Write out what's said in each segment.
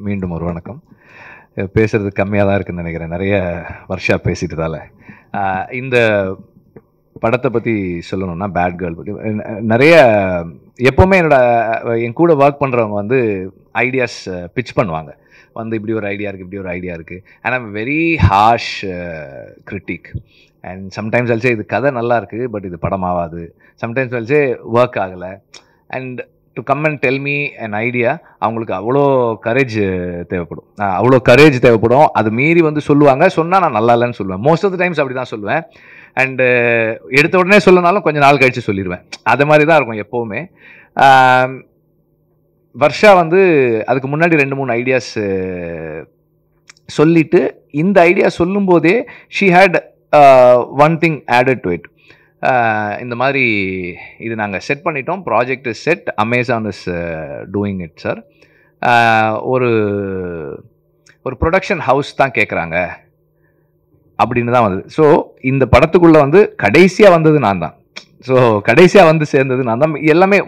மீண்டும் ஒரு வணக்கம். பேசுறது கம்மியாக தான் இருக்குன்னு நினைக்கிறேன், நிறைய வருஷா பேசிட்டதால. இந்த படத்தை பற்றி சொல்லணும்னா, பேட் கேர்ள் பற்றி நிறைய எப்போவுமே என் கூட ஒர்க் பண்ணுறவங்க வந்து ஐடியாஸ் பிச் பண்ணுவாங்க. வந்து இப்படி ஒரு ஐடியா இருக்குது, இப்படி ஒரு ஐடியா இருக்குது. ஆனால் very harsh critic. And sometimes also இது கதை நல்லா இருக்குது, பட் இது படமாகாது. சம்டைம்ஸ் ஆல்சோ ஒர்க் ஆகலை. And to come and tell me an idea, அவங்களுக்கு அவ்வளோ கரேஜ் தேவைப்படும். அது மீறி வந்து சொல்லுவாங்க. சொன்னால் நான் நல்லா இல்லைன்னு சொல்லுவேன். மோஸ்ட் ஆஃப் த டைம்ஸ் அப்படி தான் சொல்லுவேன். அண்டு எடுத்த உடனே சொல்லனாலும் கொஞ்சம் நாள் கழித்து சொல்லிடுவேன். அது மாதிரி தான் இருக்கும் எப்போவுமே. வர்ஷா வந்து அதுக்கு முன்னாடி 2-3 ஐடியாஸ் சொல்லிவிட்டு, இந்த ஐடியா சொல்லும்போதே she had one thing added to it. இந்த மாதிரி இது நாங்கள் செட் பண்ணிட்டோம், project is set, Amazon is doing it sir. ஒரு ப்ரொடக்ஷன் ஹவுஸ் தான் கேட்குறாங்க அப்படின்னு தான் வந்தது. ஸோ இந்த படத்துக்குள்ளே வந்து கடைசியாக வந்தது நான் தான். ஸோ கடைசியாக வந்து சேர்ந்தது நான் தான். எல்லாமே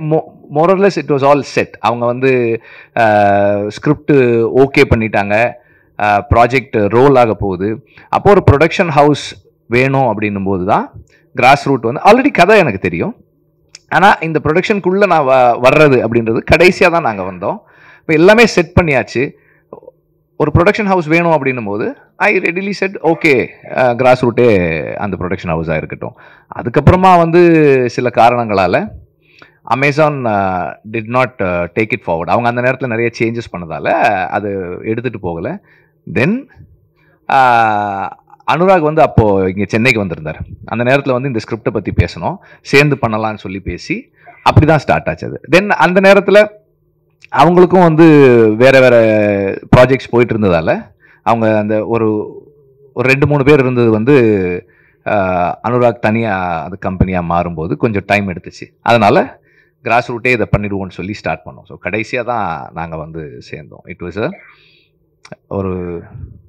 more or less it was all set. அவங்க வந்து ஸ்கிரிப்டு ஓகே பண்ணிட்டாங்க, ப்ராஜெக்ட் ரோல் ஆக போகுது. அப்போது ஒரு ப்ரொடக்ஷன் ஹவுஸ் வேணும் அப்படின்னும் போது தான் கிராஸ் ரூட் வந்து ஆல்ரெடி கதை எனக்கு தெரியும். ஆனால் இந்த ப்ரொடக்ஷனுக்குள்ளே நான் வர்றது அப்படின்றது கடைசியாக தான் நாங்கள் வந்தோம். இப்போ எல்லாமே செட் பண்ணியாச்சு. ஒரு ப்ரொடக்ஷன் ஹவுஸ் வேணும் அப்படின்னும் போது ஐ ரெடிலி செட் ஓகே, கிராஸ் ரூட்டே அந்த ப்ரொடக்ஷன் ஹவுஸாக இருக்கட்டும். அதுக்கப்புறமா வந்து சில காரணங்களால் Amazon did not take it forward. அவங்க அந்த நேரத்தில் நிறைய சேஞ்சஸ் பண்ணதால் அது எடுத்துகிட்டு போகலை. தென் அனுராக் வந்து அப்போது இங்கே சென்னைக்கு வந்திருந்தார். அந்த நேரத்தில் வந்து இந்த ஸ்கிரிப்டை பற்றி பேசணும், சேர்ந்து பண்ணலான்னு சொல்லி பேசி அப்படி தான் ஸ்டார்ட் ஆச்சு அது. தென் அந்த நேரத்தில் அவங்களுக்கும் வந்து வேறு வேறு ப்ராஜெக்ட்ஸ் போயிட்டு இருந்ததால் அவங்க அந்த ஒரு 2-3 பேர் இருந்தது வந்து அனுராக் தனியாக அது கம்பெனியாக மாறும்போது கொஞ்சம் டைம் எடுத்துச்சு. அதனால் கிராஸ் ரூட்டே இதை பண்ணிடுவோம்னு சொல்லி ஸ்டார்ட் பண்ணோம். ஸோ கடைசியாக தான் நாங்கள் வந்து சேர்ந்தோம். இட் வாஸ்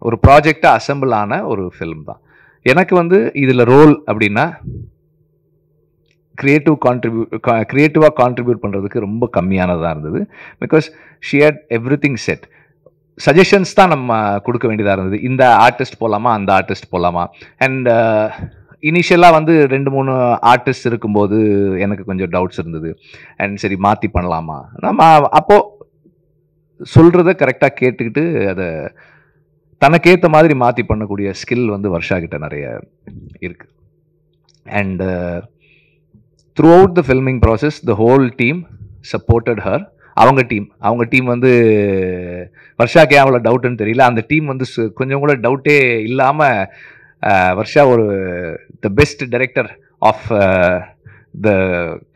ஒரு ப்ராஜெக்டாக அசம்பிள் ஆன ஒரு ஃபிலிம் தான். எனக்கு வந்து இதில் ரோல் அப்படின்னா க்ரியேட்டிவாக கான்ட்ரிபியூட் பண்ணுறதுக்கு ரொம்ப கம்மியானதாக இருந்தது. Because she had everything set. Suggestions தான் நம்ம கொடுக்க வேண்டியதாக இருந்தது. இந்த ஆர்டிஸ்ட் போகலாமா, அந்த ஆர்டிஸ்ட் போகலாமா. அண்ட் இனிஷியலாக வந்து 2-3 ஆர்டிஸ்ட் இருக்கும்போது எனக்கு கொஞ்சம் டவுட்ஸ் இருந்தது. அண்ட் சரி மாற்றி பண்ணலாமா, நம்ம அப்போது சொல்கிறத கரெக்டாக கேட்டுக்கிட்டு அதை தனக்கேற்ற மாதிரி மாற்றி பண்ணக்கூடிய ஸ்கில் வந்து வர்ஷா கிட்ட நிறைய இருக்குது. And through out the filming process the whole team supported her. அவங்க டீம் வந்து வர்ஷாக்கு அவ்வளோ டவுட்டுன்னு தெரியல, அந்த டீம் வந்து கொஞ்சம் கூட டவுட்டே இல்லாமல் வர்ஷா ஒரு the best director of the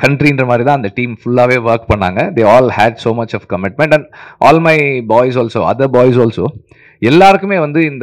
கண்ட்ரின்ற மாதிரி தான் அந்த டீம் ஃபுல்லாகவே ஒர்க் பண்ணாங்க. They all had so much of commitment. And all my boys also, other boys also, எல்லாருக்குமே வந்து இந்த